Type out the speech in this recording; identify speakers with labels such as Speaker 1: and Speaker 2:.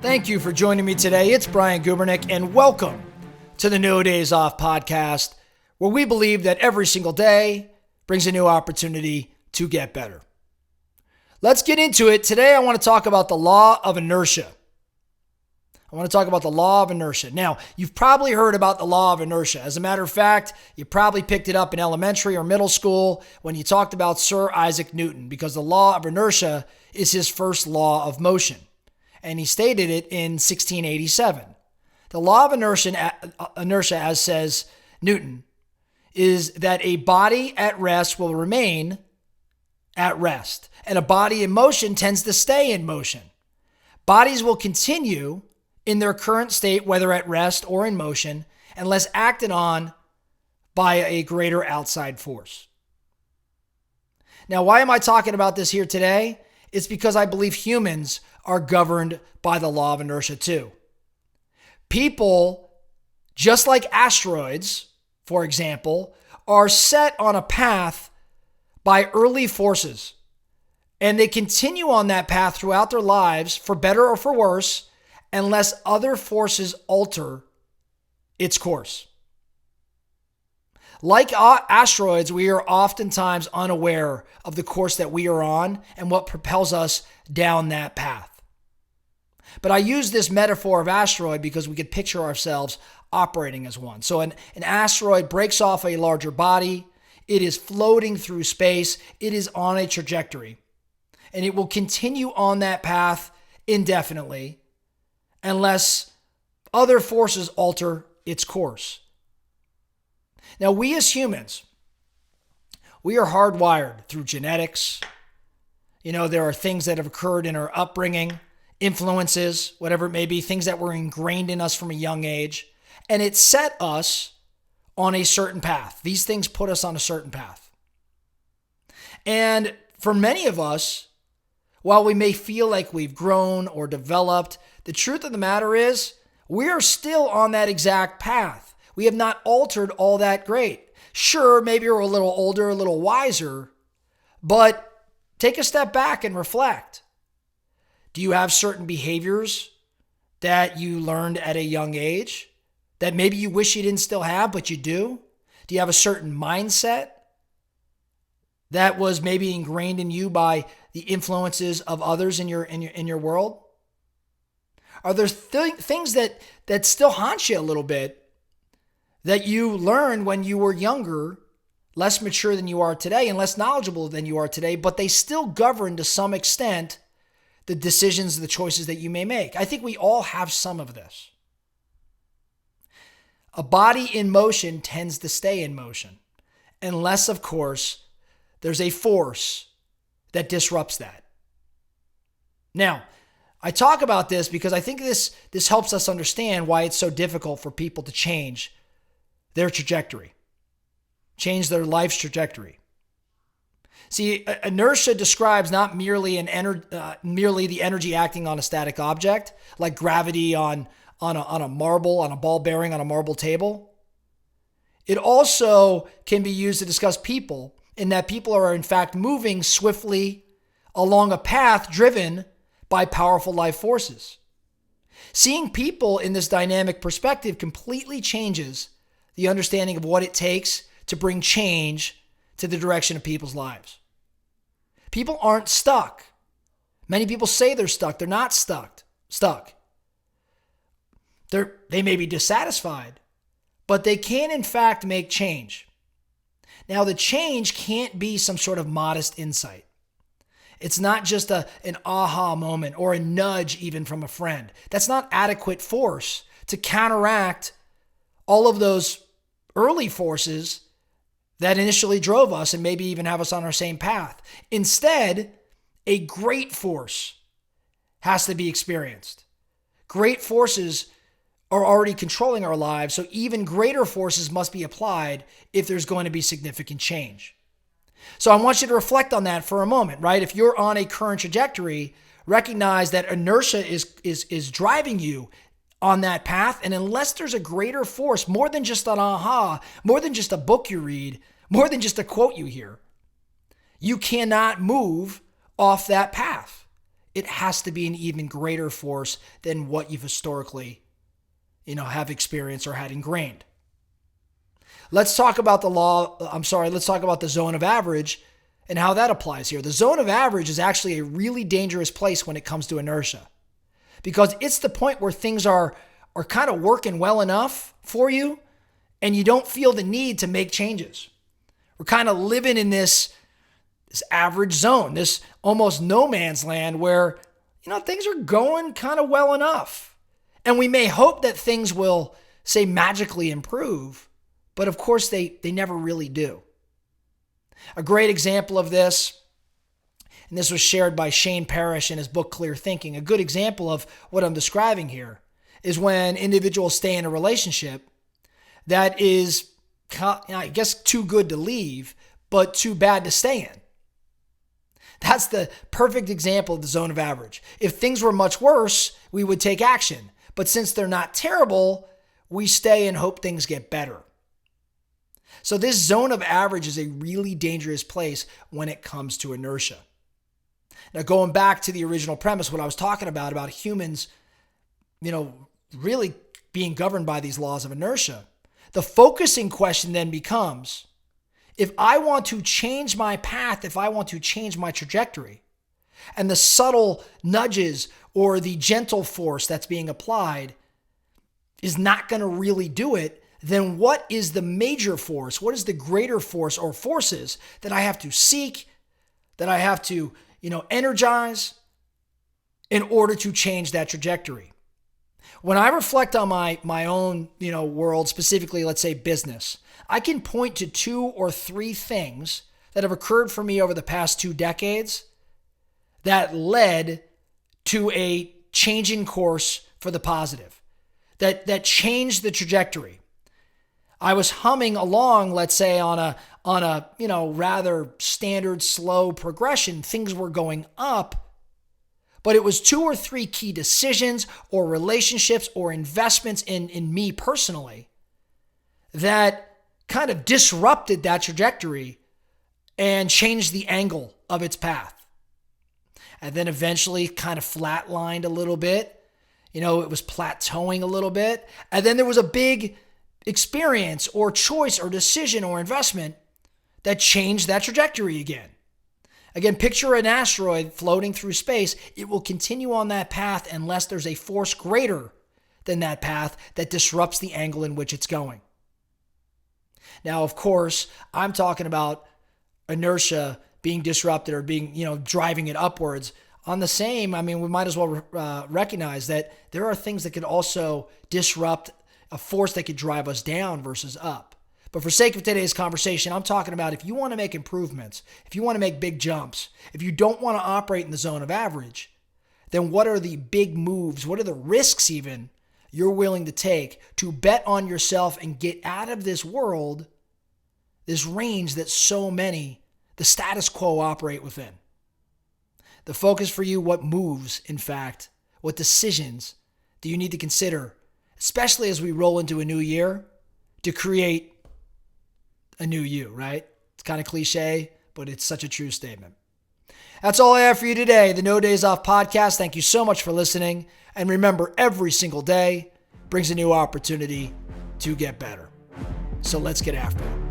Speaker 1: Thank you for joining me today. It's Brian Gubernick, and welcome to the No Days Off podcast, where we believe that every single day brings a new opportunity to get better. Let's get into it. Today, I want to talk about the law of inertia. Now, you've probably heard about the law of inertia. As a matter of fact, you probably picked it up in elementary or middle school when you talked about Sir Isaac Newton, because the law of inertia is his first law of motion. And he stated it in 1687. The law of inertia, as says Newton, is that a body at rest will remain at rest, and a body in motion tends to stay in motion. Bodies will continue in their current state, whether at rest or in motion, unless acted on by a greater outside force. Now, why am I talking about this here today? It's because I believe humans are governed by the law of inertia too. People, just like asteroids, for example, are set on a path by early forces, and they continue on that path throughout their lives, for better or for worse, unless other forces alter its course. Like asteroids, we are oftentimes unaware of the course that we are on and what propels us down that path. But I use this metaphor of asteroid because we could picture ourselves operating as one. So an asteroid breaks off a larger body. It is floating through space. It is on a trajectory. And it will continue on that path indefinitely unless other forces alter its course. Now, we as humans, we are hardwired through genetics. There are things that have occurred in our upbringing, influences, whatever it may be, things that were ingrained in us from a young age, and it set us on a certain path. These things put us on a certain path. And for many of us, while we may feel like we've grown or developed, the truth of the matter is we are still on that exact path. We have not altered all that great. Sure, maybe we're a little older, a little wiser, but take a step back and reflect. Do you have certain behaviors that you learned at a young age that maybe you wish you didn't still have, but you do? Do you have a certain mindset that was maybe ingrained in you by the influences of others in your world? Are there things that still haunt you a little bit that you learned when you were younger, less mature than you are today and less knowledgeable than you are today, but they still govern to some extent the decisions, the choices that you may make? I think we all have some of this. A body in motion tends to stay in motion, unless, of course, there's a force that disrupts that. Now, I talk about this because I think this helps us understand why it's so difficult for people to change their trajectory, change their life's trajectory. See, inertia describes not merely merely the energy acting on a static object, like gravity on a marble, on a ball bearing on a marble table. It also can be used to discuss people, in that people are in fact moving swiftly along a path driven by powerful life forces. Seeing people in this dynamic perspective completely changes the understanding of what it takes to bring change to the direction of people's lives. People aren't stuck. Many people say they're stuck. They're not stuck. They may be dissatisfied, but they can in fact make change. Now, the change can't be some sort of modest insight. It's not just an aha moment or a nudge even from a friend. That's not adequate force to counteract all of those early forces that initially drove us and maybe even have us on our same path. Instead, a great force has to be experienced. Great forces are already controlling our lives, so even greater forces must be applied if there's going to be significant change. So I want you to reflect on that for a moment, right? If you're on a current trajectory, recognize that inertia is driving you on that path. And unless there's a greater force, more than just an aha, more than just a book you read, more than just a quote you hear, you cannot move off that path. it has to be an even greater force than what you've historically, have experienced or had ingrained. Let's talk about let's talk about the zone of average and how that applies here. The zone of average is actually a really dangerous place when it comes to inertia, because it's the point where things are kind of working well enough for you and you don't feel the need to make changes. We're kind of living in this average zone, this almost no man's land where, things are going kind of well enough. And we may hope that things will, say, magically improve, but of course they never really do. A great example of this, and this was shared by Shane Parrish in his book, Clear Thinking, a good example of what I'm describing here is when individuals stay in a relationship that is, I guess, too good to leave, but too bad to stay in. That's the perfect example of the zone of average. If things were much worse, we would take action. But since they're not terrible, we stay and hope things get better. So this zone of average is a really dangerous place when it comes to inertia. Now, going back to the original premise, what I was talking about humans, really being governed by these laws of inertia, the focusing question then becomes, if I want to change my path, if I want to change my trajectory, and the subtle nudges or the gentle force that's being applied is not going to really do it, then what is the major force? What is the greater force or forces that I have to seek, that I have to, energize in order to change that trajectory? When I reflect on my own, world, specifically, let's say business, I can point to 2 or 3 things that have occurred for me over the past 2 decades that led to a change in course for the positive, that changed the trajectory. I was humming along, let's say, on a rather standard slow progression. Things were going up, but it was 2 or 3 key decisions or relationships or investments in me personally that kind of disrupted that trajectory and changed the angle of its path. And then eventually kind of flatlined a little bit. It was plateauing a little bit. And then there was a big experience or choice or decision or investment that changed that trajectory again. Again, picture an asteroid floating through space. It will continue on that path unless there's a force greater than that path that disrupts the angle in which it's going. Now, of course, I'm talking about inertia being disrupted or being, driving it upwards. On the same, we might as well recognize that there are things that could also disrupt a force that could drive us down versus up. But for sake of today's conversation, I'm talking about if you want to make improvements, if you want to make big jumps, if you don't want to operate in the zone of average, then what are the big moves? What are the risks even you're willing to take to bet on yourself and get out of this world, this range that so many, the status quo, operate within? The focus for you, what moves, in fact, what decisions do you need to consider, especially as we roll into a new year, to create a new you, right? It's kind of cliche, but it's such a true statement. That's all I have for you today, the No Days Off podcast. Thank you so much for listening. And remember, every single day brings a new opportunity to get better. So let's get after it.